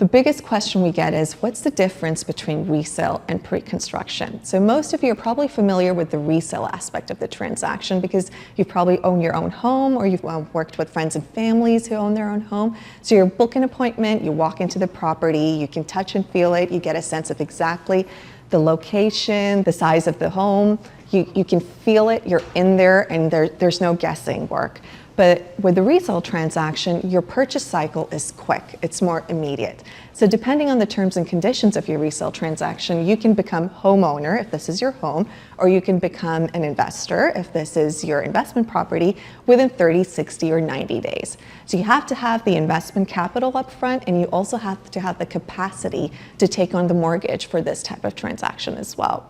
The biggest question we get is, what's the difference between resale and pre-construction? So most of you are probably familiar with the resale aspect of the transaction because you probably own your own home, or you've worked with friends and families who own their own home. So you book an appointment, you walk into the property, you can touch and feel it, you get a sense of exactly the location, the size of the home. You can feel it, you're in there, and there's no guessing work. But with the resale transaction, your purchase cycle is quick. It's more immediate. So depending on the terms and conditions of your resale transaction, you can become homeowner if this is your home, or you can become an investor if this is your investment property within 30, 60, or 90 days. So you have to have the investment capital up front, and you also have to have the capacity to take on the mortgage for this type of transaction as well.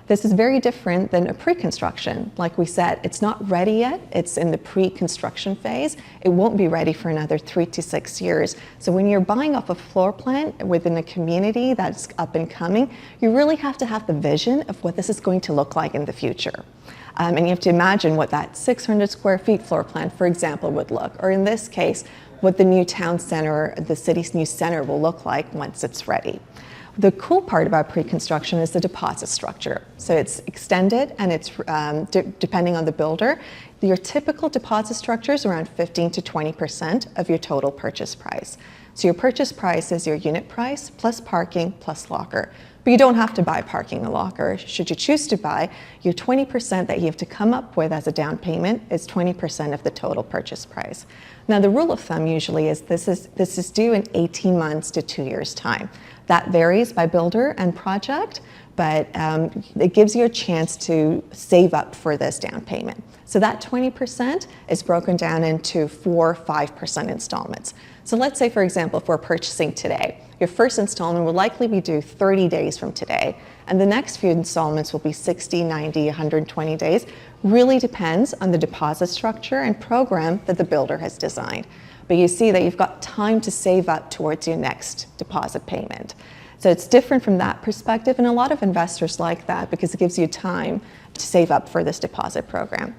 This is very different than a pre-construction. Like we said, it's not ready yet. It's in the pre-construction phase. It won't be ready for another 3 to 6 years. So when you're buying off a floor plan within a community that's up and coming, you really have to have the vision of what this is going to look like in the future. And you have to imagine what that 600 square feet floor plan, for example, would look, or in this case, what the new town center, the city's new center will look like once it's ready. The cool part about pre-construction is the deposit structure. So it's extended, and it's depending on the builder. Your typical deposit structure is around 15 to 20% of your total purchase price. So your purchase price is your unit price plus parking plus locker. But you don't have to buy parking and locker. Should you choose to buy, your 20% that you have to come up with as a down payment is 20% of the total purchase price. Now, the rule of thumb usually is this is due in 18 months to 2 years' time. That varies by builder and project, but it gives you a chance to save up for this down payment. So that 20% is broken down into 4-5% installments. So let's say, for example, if we're purchasing today, your first installment will likely be due 30 days from today, and the next few installments will be 60, 90, 120 days. Really depends on the deposit structure and program that the builder has designed. But you see that you've got time to save up towards your next deposit payment. So it's different from that perspective, and a lot of investors like that because it gives you time to save up for this deposit program.